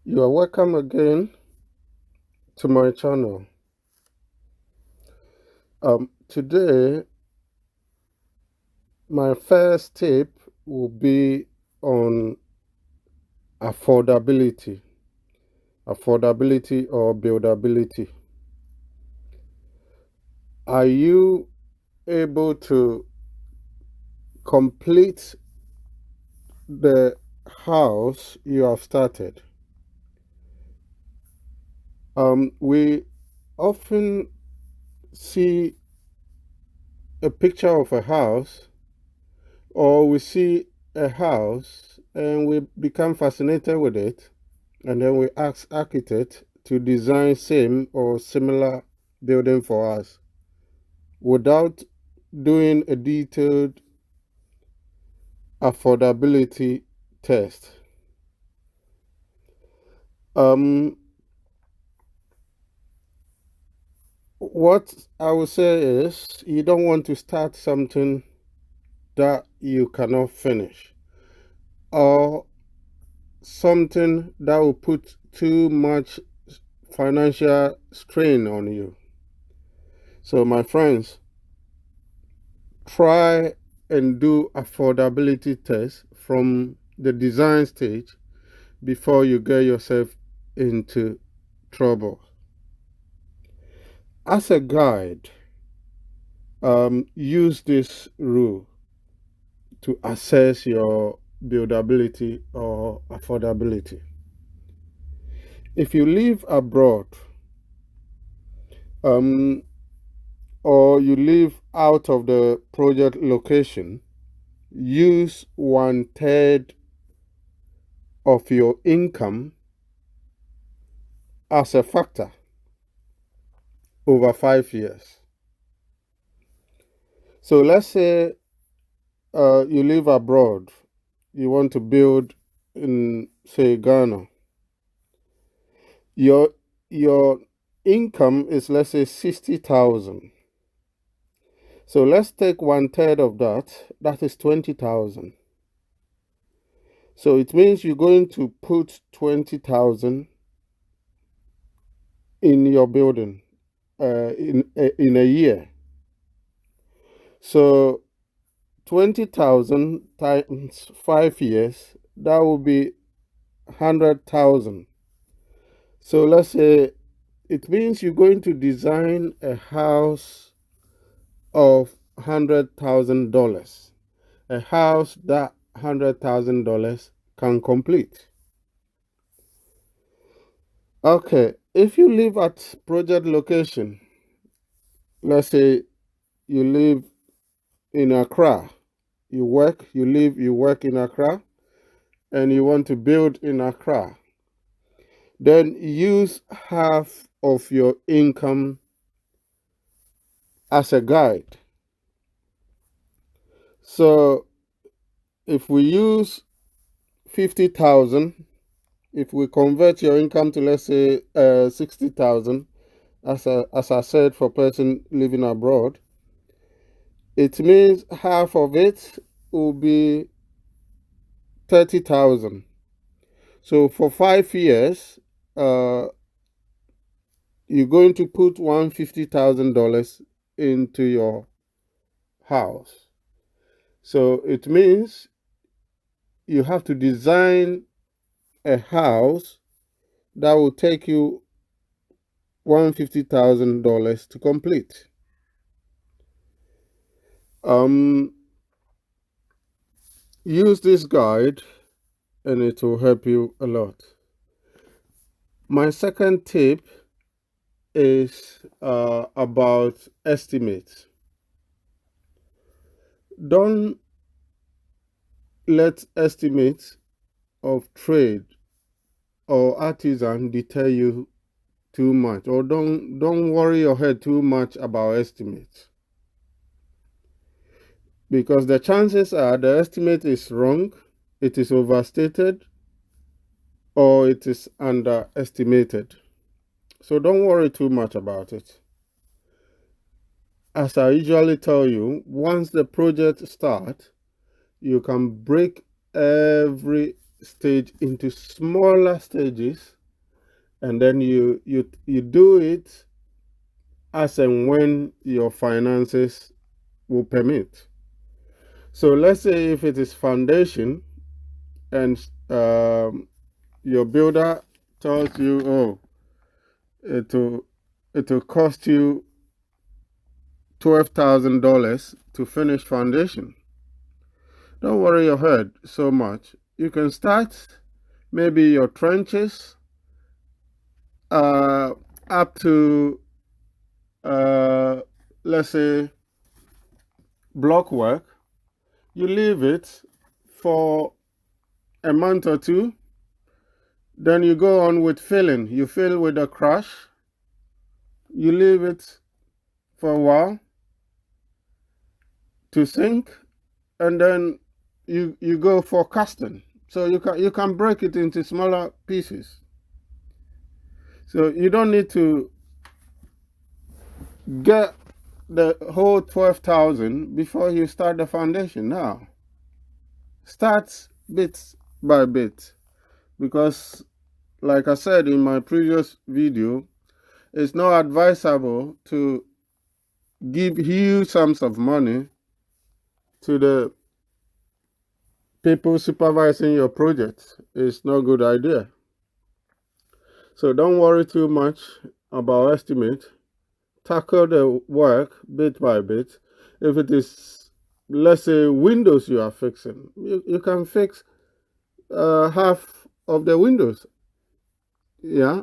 You are welcome again to my channel. Today, my first tip will be on affordability or buildability. Are you able to complete the house you have started? We often see a picture of a house, or we see a house and we become fascinated with it, and then we ask architect to design same or similar building for us without doing a detailed affordability test. Um, what I would say is you don't want to start something that you cannot finish, or something that will put too much financial strain on you. So, my friends, try and do affordability tests from the design stage before you get yourself into trouble. As a guide, use this rule to assess your buildability or affordability. If you live abroad, um, or you live out of the project location, use 1/3 of your income as a factor over 5 years. So let's say you live abroad, you want to build in, say, Ghana. Your income is, let's say, 60,000. So let's take 1/3 of that. That is 20,000. So it means you're going to put 20,000 in your building in a year. So 20,000 times 5 years, that will be 100,000. So let's say it means you're going to design a house of $100,000, a house that $100,000 can complete. Okay, if you live at project location, let's say you live in Accra, you work in Accra, and you want to build in Accra, then use half of your income as a guide. So if we use 50,000, if we convert your income to, let's say, 60,000, as I said, for person living abroad, it means half of it will be 30,000. So for 5 years, uh, you're going to put $150,000 into your house. So it means you have to design a house that will take you $150,000 to complete. Use this guide and it will help you a lot. My second tip is about estimates. Don't let estimates of trade or artisan deter you too much, or don't worry your head too much about estimates, because the chances are the estimate is wrong, it is overstated, or it is underestimated. So don't worry too much about it. As I usually tell you, once the project starts, you can break every stage into smaller stages, and then you do it as and when your finances will permit. So let's say if it is foundation, and your builder tells you, oh, it will cost you $12,000 to finish foundation. Don't worry your head so much. You can start maybe your trenches up to let's say block work. You leave it for a month or two, then you go on with filling. You fill with a crush, you leave it for a while to sink, and then you go for casting. So you can break it into smaller pieces. So you don't need to get the whole 12,000 before you start the foundation. Now, start bit by bit, because like I said in my previous video, it's not advisable to give huge sums of money to the people supervising your project. It's not a good idea. So don't worry too much about estimate. Tackle the work bit by bit. If it is, let's say, windows you are fixing, you can fix half of the windows. Yeah.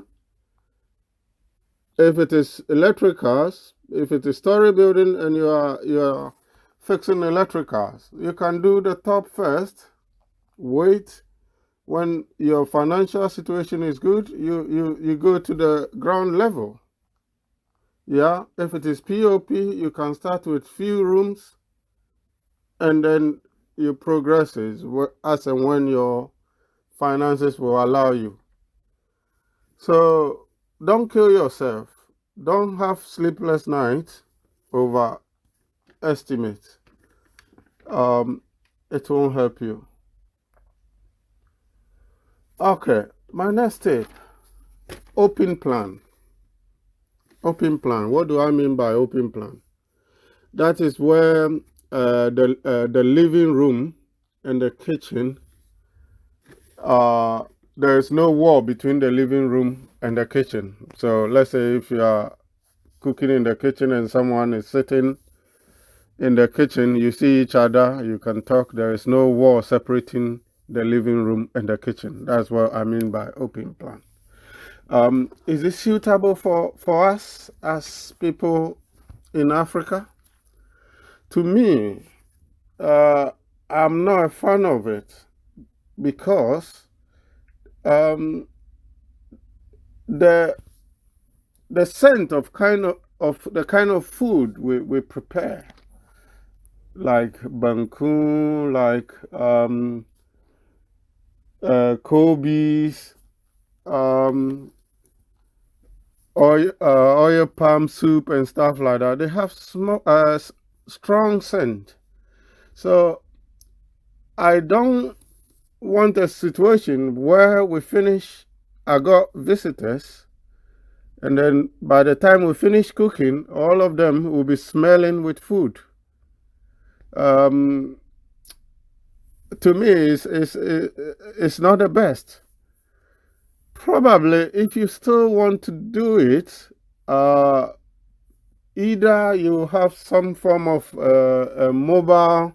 If it is electricals, if it is story building and you are fixing electricals, you can do the top first. Wait, when your financial situation is good, you go to the ground level. Yeah, if it is POP, you can start with few rooms, and then you progress as and when your finances will allow you. So don't kill yourself. Don't have sleepless nights over estimates. It won't help you. Okay, my next tip, open plan. Open plan. What do I mean by open plan? That is where the living room and the kitchen, there is no wall between the living room and the kitchen. So let's say if you are cooking in the kitchen and someone is sitting in the kitchen, you see each other, you can talk. There is no wall separating the living room and the kitchen. That's what I mean by open plan. Is it suitable for us as people in Africa? To me, I'm not a fan of it, because the scent of the kind of food we prepare, like banku, like Kobe's, oil palm soup and stuff like that, they have strong scent. So I don't want a situation where we finish, I got visitors, and then by the time we finish cooking, all of them will be smelling with food. To me, it's not the best. Probably, if you still want to do it, either you have some form of a mobile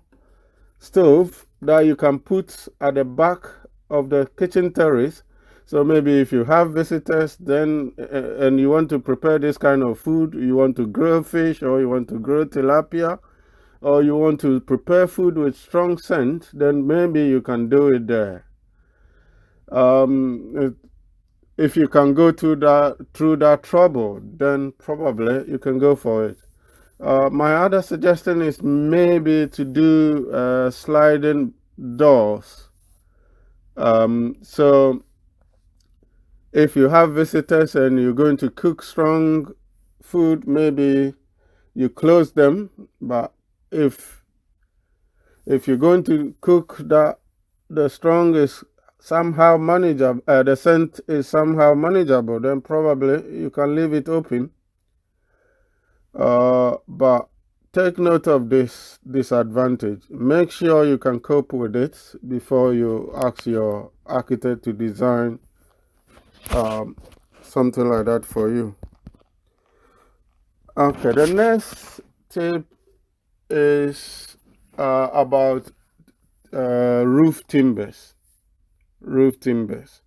stove that you can put at the back of the kitchen terrace. So maybe if you have visitors, then and you want to prepare this kind of food, you want to grill fish, or you want to grill tilapia, or you want to prepare food with strong scent, then maybe you can do it there. If you can go through that trouble, then probably you can go for it. My other suggestion is maybe to do sliding doors. So if you have visitors and you're going to cook strong food, maybe you close them. But if you're going to cook the strongest somehow manageable, the scent is somehow manageable, then probably you can leave it open. But take note of this disadvantage. Make sure you can cope with it before you ask your architect to design something like that for you. Okay, the next tip is about roof timbers. Roof timbers.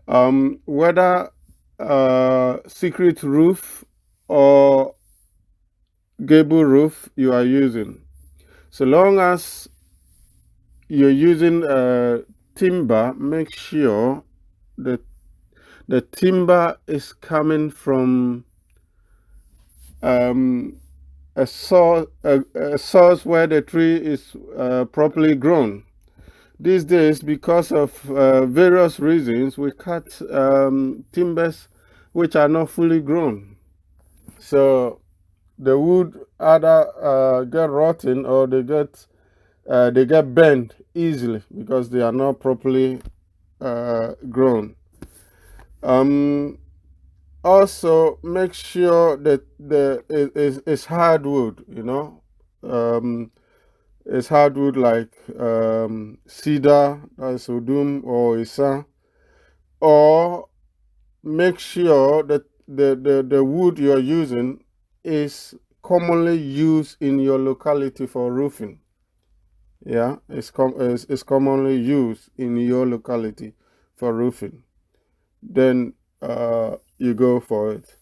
Whether secret roof or gable roof you are using, so long as you're using timber, make sure that the timber is coming from a source where the tree is properly grown. These days, because of various reasons, we cut timbers which are not fully grown. So the wood either get rotten or they get bent easily because they are not properly grown. Also, make sure that it's hardwood. It's hardwood like cedar, that's odum or isa, or make sure that the wood you're using is commonly used in your locality for roofing. Yeah, it's commonly used in your locality for roofing. Then you go for it.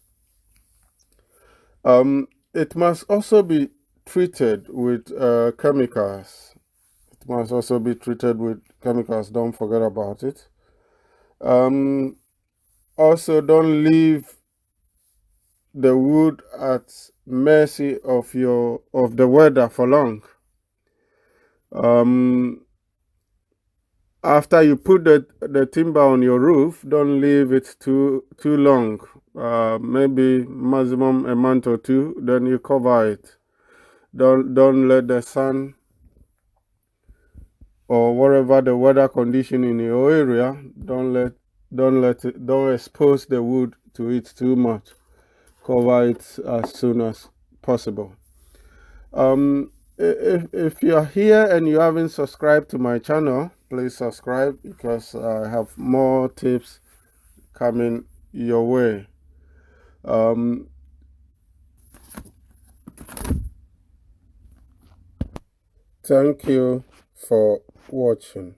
It must also be treated with chemicals. It must also be treated with chemicals. Don't forget about it. Also, don't leave the wood at mercy of the weather for long. After you put the timber on your roof, don't leave it too long. Maybe maximum a month or two. Then you cover it. Don't let the sun or whatever the weather condition in your area, don't expose the wood to it too much. Cover it as soon as possible. If you're here and you haven't subscribed to my channel, please subscribe because I have more tips coming your way. Thank you for watching.